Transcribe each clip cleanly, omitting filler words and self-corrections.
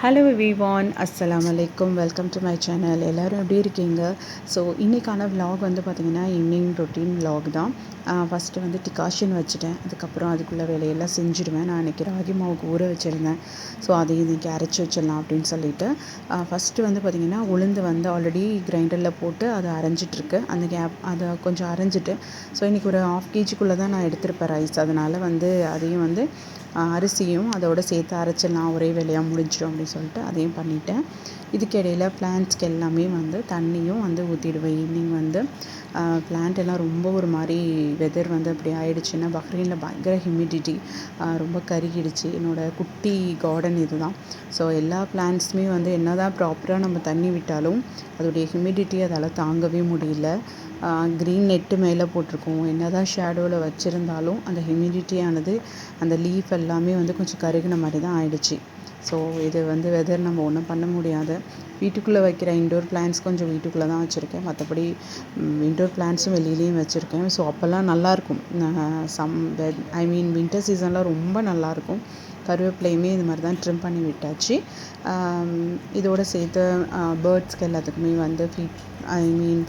Hello everyone, அஸ்ஸலாமு அலைக்கும். Welcome to my channel. எல்லோரும் எப்படி இருக்கீங்க? ஸோ இன்றைக்கான விலாக் வந்து பார்த்திங்கன்னா ஈவினிங் ரொட்டீன் விலாக் தான். ஃபஸ்ட்டு வந்து டிகாஷன் வச்சுட்டேன். அதுக்கப்புறம் அதுக்குள்ளே வேலையெல்லாம் செஞ்சுடுவேன். நான் இன்றைக்கி ராகி மாவுக்கு ஊற வச்சுருந்தேன். ஸோ அதை இன்றைக்கி அரைச்சி வச்சிடலாம் அப்படின்னு சொல்லிட்டு ஃபஸ்ட்டு வந்து பார்த்திங்கன்னா உளுந்து வந்து ஆல்ரெடி கிரைண்டரில் போட்டு அதை அரைஞ்சிட்ருக்கு. அந்த அதை கொஞ்சம் அரைஞ்சிட்டு ஸோ இன்றைக்கி ஒரு 1/2 kgக்குள்ளே தான் நான் எடுத்திருப்பேன் ரைஸ். அதனால் வந்து அதையும் வந்து அரிசியும் அதோடு சேர்த்து அரைச்சிடலாம், ஒரே வேலையாக முடிஞ்சிடும் அப்படின்னு சொல்லிட்டு அதையும் பண்ணிவிட்டேன். இதுக்கிடையில் பிளான்ட்ஸ்க்கு எல்லாமே வந்து தண்ணியும் வந்து ஊற்றிடுவேன். ஈவினிங் வந்து பிளான்ட் எல்லாம் ரொம்ப ஒரு மாதிரி வெதர் வந்து அப்படி ஆகிடுச்சுன்னா, பஹ்ரைனில் பயங்கர ஹியூமிடிட்டி, ரொம்ப கருகிடுச்சு. என்னோடய குட்டி கார்டன் இது தான். ஸோ எல்லா பிளான்ட்ஸுமே வந்து என்ன தான் ப்ராப்பராக நம்ம தண்ணி விட்டாலும் அதோடைய ஹியூமிடிட்டி அதால் தாங்கவே முடியல. க்ரீன் நெட்டு மேலே போட்டிருக்கோம். என்ன தான் ஷேடோவில் வச்சுருந்தாலும் அந்த ஹியூமிடிட்டியானது அந்த லீஃப் எல்லாமே வந்து கொஞ்சம் கருகின மாதிரி தான் ஆயிடுச்சு. ஸோ இது வந்து வெதர் நம்ம ஒன்றும் பண்ண முடியாது. வீட்டுக்குள்ளே வைக்கிற இன்டோர் பிளான்ட்ஸ் கொஞ்சம் வீட்டுக்குள்ளே தான் வச்சுருக்கேன். மற்றபடி இன்டோர் பிளான்ட்ஸும் வெளியிலையும் வச்சுருக்கேன். ஸோ அப்போல்லாம் நல்லாயிருக்கும். வின்டர் சீசனில் ரொம்ப நல்லாயிருக்கும். கருவேப்பிலையுமே இது மாதிரி தான் ட்ரிம் பண்ணி விட்டாச்சு. இதோடு சேர்த்து பேர்ட்ஸ்க்கு எல்லாத்துக்குமே வந்து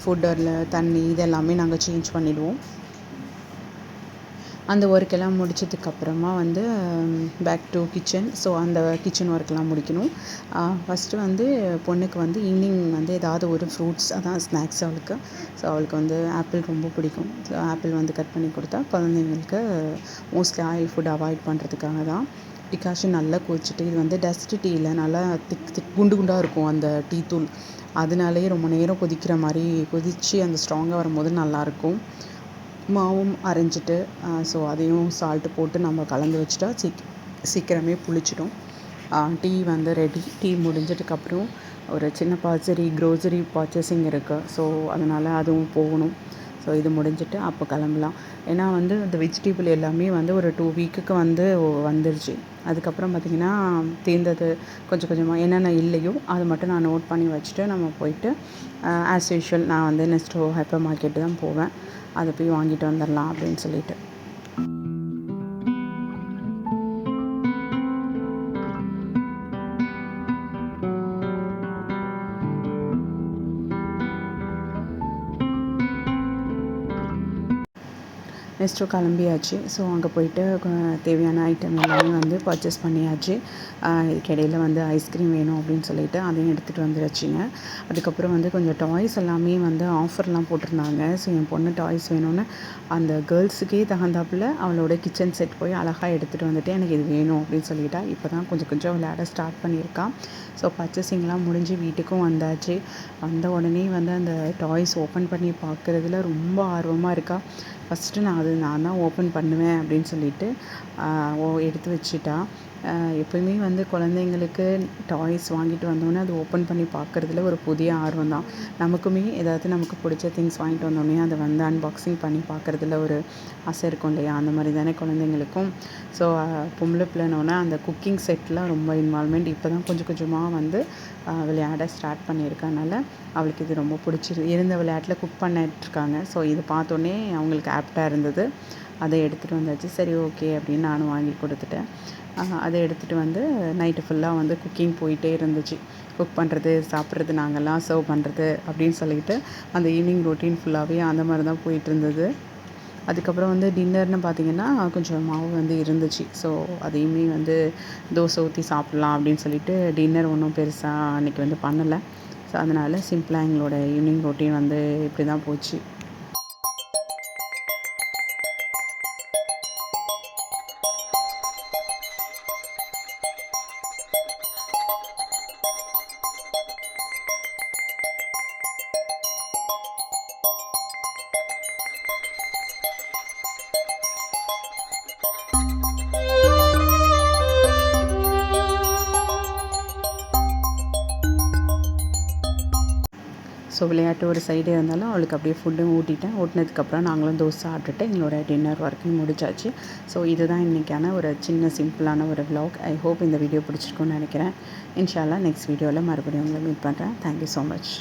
ஃபுட்டில் தண்ணி இதெல்லாமே நாங்கள் சேஞ்ச் பண்ணிவிடுவோம். அந்த ஒர்க்கெல்லாம் முடிச்சதுக்கப்புறமா வந்து பேக் டு கிச்சன். ஸோ அந்த கிச்சன் ஒர்க்கெல்லாம் முடிக்கணும். ஃபஸ்ட்டு வந்து பொண்ணுக்கு வந்து ஈவினிங் வந்து ஏதாவது ஒரு ஃப்ரூட்ஸ், அதான் ஸ்நாக்ஸ் அவளுக்கு. ஸோ அவளுக்கு வந்து ஆப்பிள் ரொம்ப பிடிக்கும். ஸோ ஆப்பிள் வந்து கட் பண்ணி கொடுத்தா குழந்தைங்களுக்கு மோஸ்ட்லி ஆயில் ஃபுட் அவாய்ட் பண்ணுறதுக்காக தான். டிகாஷன் நல்லா கொதிச்சுட்டு, இது வந்து டஸ்ட் டீயில் நல்லா திக் குண்டு குண்டாக இருக்கும் அந்த டீ தூள். அதனாலேயே ரொம்ப நேரம் கொதிக்கிற மாதிரி கொதித்து அந்த ஸ்ட்ராங்காக வரும்போது நல்லாயிருக்கும். மாவும் அரைஞ்சிட்டு ஸோ அதையும் சால்ட்டு போட்டு நம்ம கலந்து வச்சுட்டா சீக்கிரமே புளிச்சிடும். டீ வந்து ரெடி. டீ முடிஞ்சதுக்கப்புறம் ஒரு சின்ன க்ரோசரி பர்ச்சேசிங் இருக்குது. ஸோ அதனால் அதுவும் போகணும். ஸோ இது முடிஞ்சிட்டு அப்போ கிளம்பலாம். ஏன்னா வந்து இந்த வெஜிடபிள் எல்லாமே வந்து ஒரு 2 வீக்குக்கு வந்து வந்துருச்சு. அதுக்கப்புறம் பார்த்திங்கன்னா தீர்ந்தது கொஞ்சம் கொஞ்சமாக என்னென்ன இல்லையோ அது மட்டும் நான் நோட் பண்ணி வச்சுட்டு நம்ம போயிட்டு ஆஸ் யூஷுவல் நான் வந்து நெக்ஸ்ட்டு ஹைப்பர் மார்க்கெட்டு தான் போவேன். அதை போய் வாங்கிட்டு வந்துடலாம் அப்படின்னு சொல்லிட்டு. நெக்ஸ்ட்டு கிளம்பியாச்சு. ஸோ அங்கே போயிட்டு தேவையான ஐட்டம் எல்லாமே வந்து பர்ச்சேஸ் பண்ணியாச்சு. இதுக்கிடையில் வந்து ஐஸ்கிரீம் வேணும் அப்படின்னு சொல்லிட்டு அதையும் எடுத்துகிட்டு வந்துருச்சுங்க. அதுக்கப்புறம் வந்து கொஞ்சம் டாய்ஸ் எல்லாமே வந்து ஆஃபர்லாம் போட்டிருந்தாங்க. ஸோ என் பொண்ணு டாய்ஸ் வேணும்னு அந்த கேர்ள்ஸுக்கே தகுந்தாப்பில் அவளோட கிச்சன் செட் போய் அழகாக எடுத்துகிட்டு வந்துட்டு எனக்கு இது வேணும் அப்படின்னு சொல்லிட்டா. இப்போ தான் கொஞ்சம் கொஞ்சம் விளையாட ஸ்டார்ட் பண்ணியிருக்கான். ஸோ பர்ச்சேசிங்லாம் முடிஞ்சு வீட்டுக்கும் வந்தாச்சு. வந்த உடனே வந்து அந்த டாய்ஸ் ஓப்பன் பண்ணி பார்க்குறதுல ரொம்ப ஆர்வமாக இருக்கா. ஃபஸ்ட்டு நான் தான் ஓப்பன் பண்ணுவேன் அப்படின்னு சொல்லிட்டு எடுத்து வச்சுட்டா. எப்போயுமே வந்து குழந்தைங்களுக்கு டாய்ஸ் வாங்கிட்டு வந்தோடனே அது ஓப்பன் பண்ணி பார்க்குறதுல ஒரு புதிய ஆர்வம் தான். நமக்குமே ஏதாவது நமக்கு பிடிச்ச திங்ஸ் வாங்கிட்டு வந்தோடனே அதை வந்து அன்பாக்சிங் பண்ணி பார்க்குறதுல ஒரு ஆசை இருக்கும் இல்லையா? அந்த மாதிரி தானே குழந்தைங்களுக்கும். ஸோ பொம்பளை பிள்ளைனோடனே அந்த குக்கிங் செட்டில் ரொம்ப இன்வால்மெண்ட் இப்போ தான் கொஞ்சம் கொஞ்சமாக வந்து விளையாட ஸ்டார்ட் பண்ணியிருக்கனால அவளுக்கு இது ரொம்ப இருந்த விளையாட்டில் குக் பண்ணிட்டுருக்காங்க. ஸோ இது பார்த்தோன்னே அவங்களுக்கு ஆப்டாக இருந்தது. அதை எடுத்துகிட்டு வந்தாச்சு. சரி ஓகே அப்படின்னு நானும் வாங்கி கொடுத்துட்டேன். அதை எடுத்துகிட்டு வந்து நைட்டு ஃபுல்லாக வந்து குக்கிங் போயிட்டே இருந்துச்சு. குக் பண்ணுறது, சாப்பிட்றது, நாங்கள்லாம் சர்வ் பண்ணுறது அப்படின்னு சொல்லிட்டு அந்த ஈவினிங் ரொட்டீன் ஃபுல்லாகவே அந்த மாதிரி தான் போயிட்டுருந்தது. அதுக்கப்புறம் வந்து டின்னர்னு பார்த்திங்கன்னா கொஞ்சம் மாவு வந்து இருந்துச்சு. ஸோ அதையுமே வந்து தோசை ஊற்றி சாப்பிட்லாம் அப்படின்னு சொல்லிட்டு டின்னர் ஒன்றும் பெருசாக அன்றைக்கி வந்து பண்ணலை. ஸோ அதனால் சிம்பிளாக எங்களோட ஈவினிங் ரொட்டீன் வந்து இப்படி தான் போச்சு. ஸோ விளையாட்டு ஒரு சைடு இருந்தாலும் அவளுக்கு அப்படியே ஃபுட்டும் ஊட்டிட்டேன். ஊட்டினதுக்கப்புறம் நாங்களும் தோசை சாப்பிட்டுட்டு எங்களோட டின்னர் ஒர்க்கையும் முடிச்சாச்சு. ஸோ இதுதான் இன்றைக்கான ஒரு சின்ன சிம்பிளான ஒரு விலாக். ஐ ஹோப் இந்த வீடியோ பிடிச்சிருக்குன்னு நினைக்கிறேன். இன்ஷா அல்லாஹ் நெக்ஸ்ட் வீடியோவில் மறுபடியும் உங்களை மீட் பண்ணுறேன். Thank you so much.